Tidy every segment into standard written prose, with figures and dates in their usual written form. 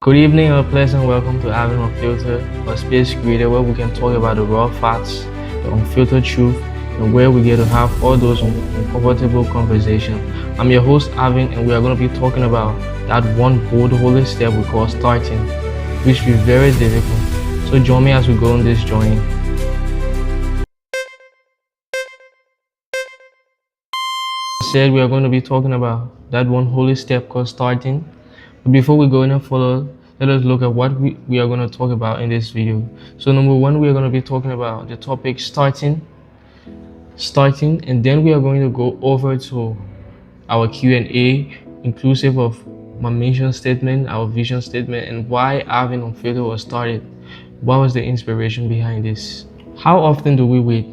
Good evening and a pleasant welcome to Alvinunfilitered, a space created where we can talk about the raw facts, the unfiltered truth, and where we get to have all those uncomfortable conversations. I'm your host Alvin, and we are going to be talking about that one bold holy step we call starting, which is very difficult. So join me as we go on this journey. Said we are going to be talking about that one holy step called starting. But before we go any further, let us look at what we are going to talk about in this video. So number one, we are going to be talking about the topic starting, and then we are going to go over to our Q&A, inclusive of my mission statement, our vision statement, and why Alvinunfilitered was started. What was the inspiration behind this? How often do we wait?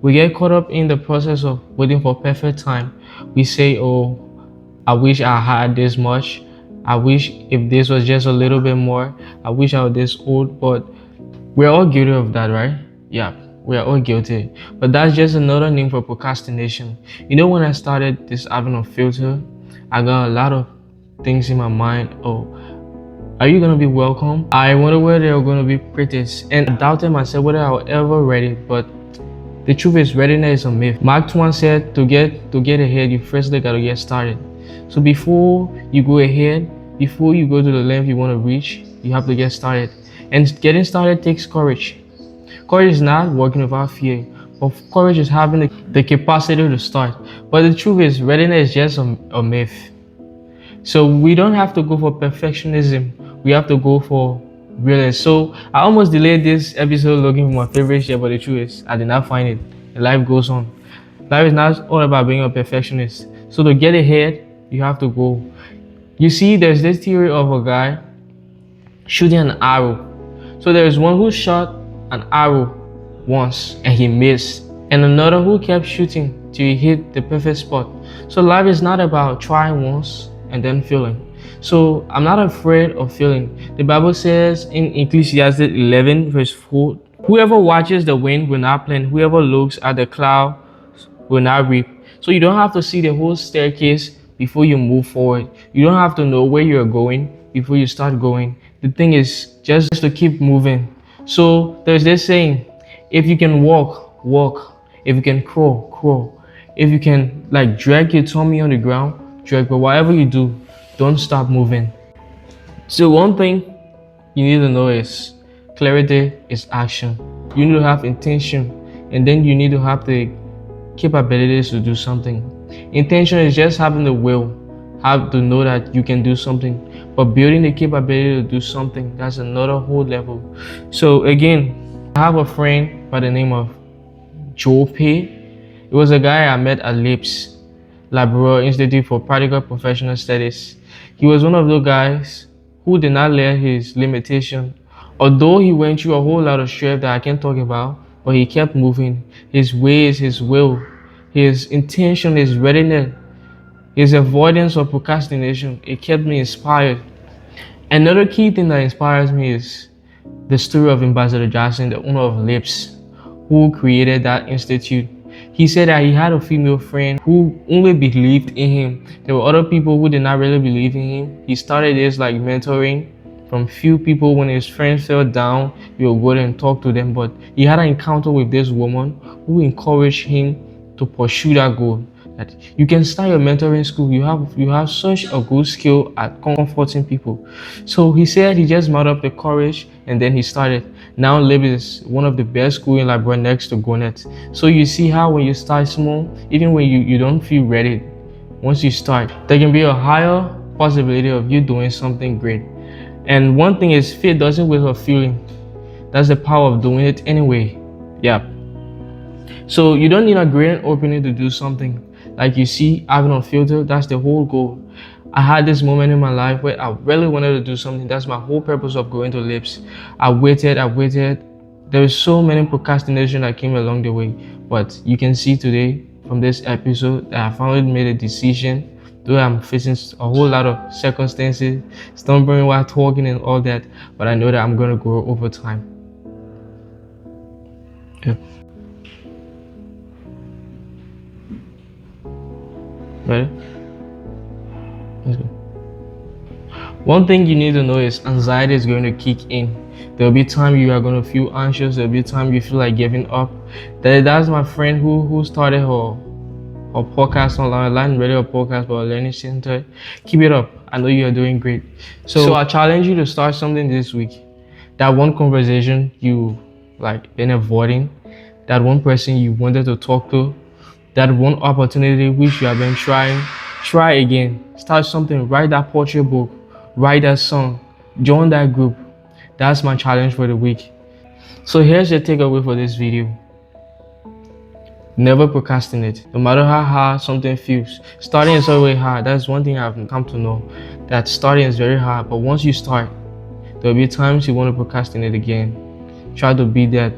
We get caught up in the process of waiting for perfect time. We say, oh, I wish I had this much. I wish if this was just a little bit more. I wish I was this old, but we're all guilty of that, right? Yeah, we are all guilty. But that's just another name for procrastination. You know, when I started this Alvinunfilitered, I got a lot of things in my mind. Oh, are you gonna be welcome? I wonder whether they were gonna be critics, and I doubted myself whether I would ever read it. But the truth is, readiness is a myth. Mark Twain said, to get ahead, you firstly gotta get started. So before you go ahead, before you go to the length you want to reach, you have to get started. And getting started takes courage. Courage is not working without fear, but courage is having the capacity to start. But the truth is, readiness is just a myth. So we don't have to go for perfectionism. We have to go for realness. So I almost delayed this episode looking for my favorite shirt, but the truth is, I did not find it. And life goes on. Life is not all about being a perfectionist. So to get ahead, you have to go. You see, there's this theory of a guy shooting an arrow. So there's one who shot an arrow once and he missed, and another who kept shooting till he hit the perfect spot. So life is not about trying once and then failing. So I'm not afraid of failing. The Bible says in Ecclesiastes 11 verse 4, whoever watches the wind will not plant, whoever looks at the cloud will not reap. So you don't have to see the whole staircase before you move forward. You don't have to know where you're going before you start going. The thing is just to keep moving. So there's this saying, if you can walk, walk. If you can crawl, crawl. If you can drag your tummy on the ground, drag. But whatever you do, don't stop moving. So one thing you need to know is clarity is action. You need to have intention, and then you need to have the capabilities to do something. Intention is just having the will, have to know that you can do something, but building the capability to do something, that's another whole level. So again, I have a friend by the name of Joe Pay. It was a guy I met at LIPS, Labrador Institute for Practical Professional Studies. He was one of those guys who did not let his limitation, although he went through a whole lot of stress that I can't talk about, but he kept moving. His ways, his will, his intention, his readiness, his avoidance of procrastination, it kept me inspired. Another key thing that inspires me is the story of Ambassador Jackson, the owner of LIPS, who created that institute. He said that he had a female friend who only believed in him. There were other people who did not really believe in him. He started this mentoring from few people. When his friends fell down, he would go there and talk to them. But he had an encounter with this woman who encouraged him to pursue that goal. That you can start your mentoring school. You have such a good skill at comforting people. So he said he just mounted up the courage and then he started. Now LIPS is one of the best schools in Liberia next to Goaneh. So you see how when you start small, even when you don't feel ready, once you start, there can be a higher possibility of you doing something great. And one thing is, faith doesn't wait for feeling. That's the power of doing it anyway. Yeah. So you don't need a great opening to do something. Like you see, Alvinunfilitered, that's the whole goal. I had this moment in my life where I really wanted to do something. That's my whole purpose of going to LIPS. I waited. There was so many procrastination that came along the way. But you can see today from this episode that I finally made a decision. Though I'm facing a whole lot of circumstances, stumbling while talking and all that, but I know that I'm going to grow over time. Yeah. Ready? Let's go. One thing you need to know is anxiety is going to kick in. There'll be time you are going to feel anxious. There'll be time you feel like giving up. That's my friend who started her podcast online, learning radio podcast, but learning center. Keep it up. I know you are doing great. So I challenge you to start something this week. That one conversation you like been avoiding, that one person you wanted to talk to, that one opportunity which you have been try again. Start something. Write that poetry book. Write that song. Join that group. That's my challenge for the week. So here's your takeaway for this video. Never procrastinate. No matter how hard something feels. Starting is always hard. That's one thing I've come to know. That starting is very hard. But once you start, there'll be times you want to procrastinate again. Try to beat that.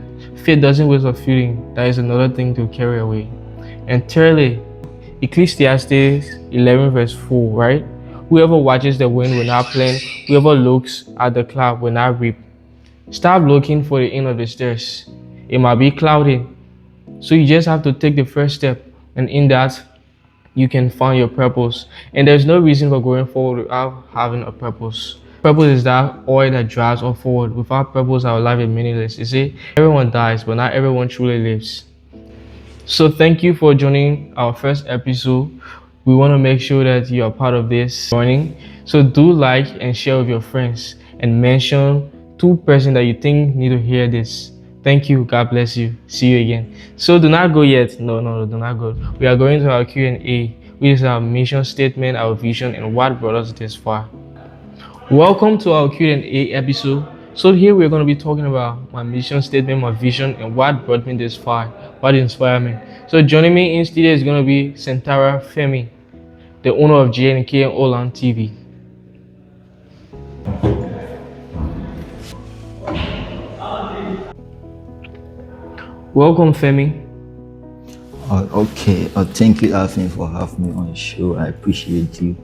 Faith doesn't wait for feeling. That is another thing to carry away. And thirdly, Ecclesiastes 11 verse 4, right? Whoever watches the wind will not plant. Whoever looks at the cloud will not reap. Stop looking for the end of the stairs. It might be cloudy. So you just have to take the first step. And in that, you can find your purpose. And there's no reason for going forward without having a purpose. Purpose is that oil that drives us forward. Without purpose, our life is meaningless. You see, everyone dies, but not everyone truly lives. So thank you for joining our first episode. We want to make sure that you are part of this joining. So do like and share with your friends and mention 2 persons that you think need to hear this. Thank you. God bless you. See you again. So do not go yet. No, do not go. We are going to our Q&A, which is our mission statement, our vision, and what brought us this far. Welcome to our Q&A episode. So here we're going to be talking about my mission statement, my vision, and what brought me this far, what inspired me. So joining me in studio is going to be Samterah Femi, the owner of JNK and Olan TV. Welcome, Femi. Okay. Thank you, Alvin, for having me on the show. I appreciate you.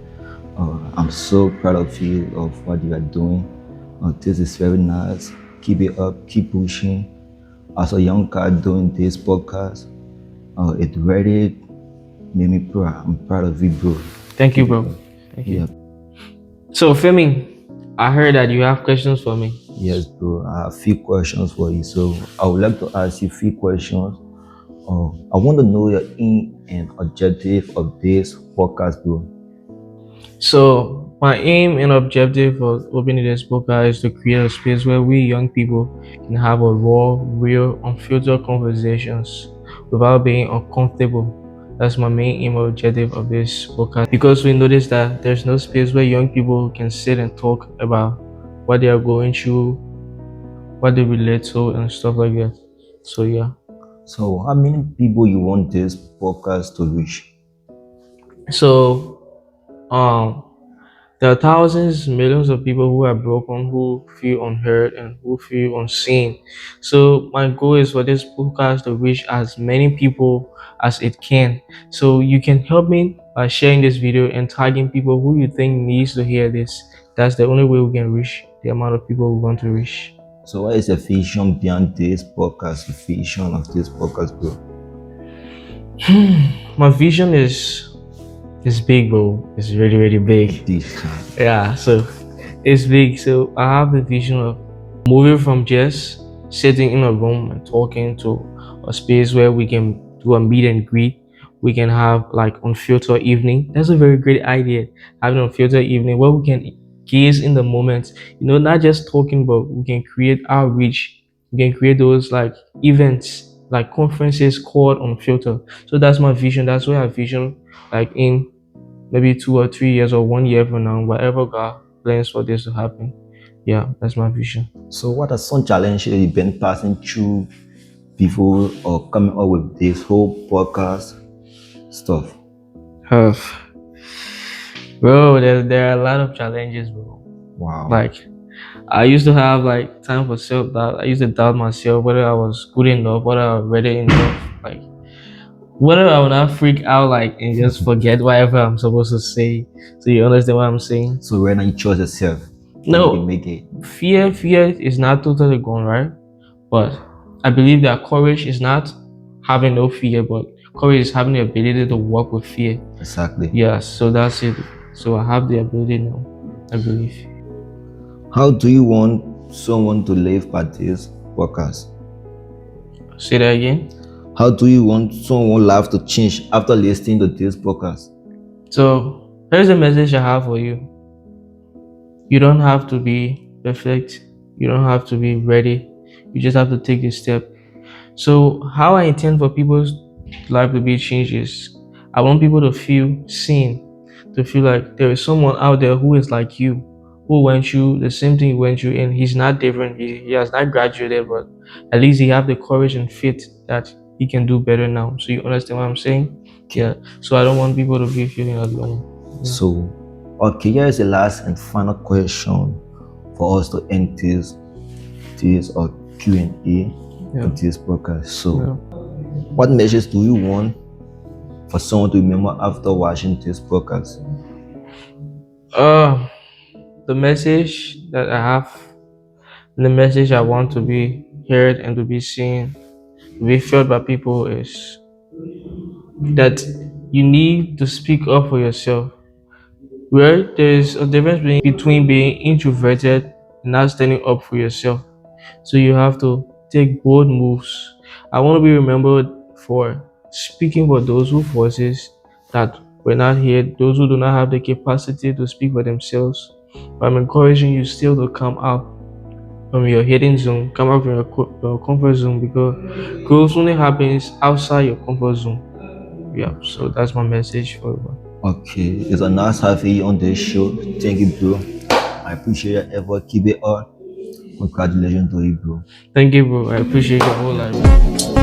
I'm so proud of you, of what you are doing. This is very nice. Keep it up. Keep pushing. As a young guy doing this podcast, it really made me proud. I'm proud of you, bro. Thank you, bro. Thank you. So, Femi, I heard that you have questions for me. Yes, bro. I have a few questions for you. So I would like to ask you a few questions. I want to know your aim and objective of this podcast, bro. So my aim and objective of opening this podcast is to create a space where we young people can have a raw, real, unfiltered conversations without being uncomfortable. That's my main aim and objective of this podcast, because we notice that there's no space where young people can sit and talk about what they are going through, what they relate to, and stuff like that. So yeah. So how many people you want this podcast to reach? So there are thousands, millions of people who are broken, who feel unheard, and who feel unseen. So my goal is for this podcast to reach as many people as it can. So you can help me by sharing this video and tagging people who you think needs to hear this. That's the only way we can reach the amount of people we want to reach. So what is the vision behind this podcast, the vision of this podcast, bro? My vision is big, bro. It's really, really big. Yeah, so it's big. So I have the vision of moving from just sitting in a room and talking to a space where we can do a meet and greet. We can have like unfiltered evening. That's a very great idea. Having an unfiltered evening where we can gaze in the moment. Not just talking, but we can create outreach. We can create those like events, like conferences called unfiltered. So that's my vision. That's where I vision like in maybe 2 or 3 years or 1 year from now, whatever God plans for this to happen. Yeah, that's my vision. So what are some challenges you've been passing through before or coming up with this whole podcast stuff? Bro, there are a lot of challenges, bro. Wow. Like I used to have like time for self-doubt. I used to doubt myself, whether I was good enough, whether I was ready enough, like whether I would not freak out like and just forget whatever I'm supposed to say. So you understand what I'm saying? So right now you chose yourself. No, you make it. Fear is not totally gone, right? But I believe that courage is not having no fear, but courage is having the ability to work with fear. Exactly. Yeah, so that's it. So I have the ability now, I believe. How do you want someone to live by this podcast? Say that again. How do you want someone's life to change after listening to this podcast? So here's a message I have for you. You don't have to be perfect. You don't have to be ready. You just have to take a step. So how I intend for people's life to be changed is I want people to feel seen, to feel like there is someone out there who is like you, who went through the same thing you went through, and he's not different. He has not graduated, but at least he have the courage and faith that he can do better now. So you understand what I'm saying? Yeah. So I don't want people to be feeling alone. Yeah. So, okay, here is the last and final question for us to end this or Q&A of this podcast. So, what message do you want for someone to remember after watching this podcast? The message that I have, the message I want to be heard and to be seen, to be felt by people is that you need to speak up for yourself. Where there's a difference between being introverted and not standing up for yourself. So you have to take bold moves. I want to be remembered for speaking for those who voices that were not heard, those who do not have the capacity to speak for themselves. But I'm encouraging you still to come out from your hidden zone, come out from your comfort zone, because growth only happens outside your comfort zone. Yeah, so that's my message for everyone. Okay, it's a nice having you on this show. Thank you, bro. I appreciate your effort. Keep it up. Congratulations to you, bro. Thank you, bro. I appreciate your whole life.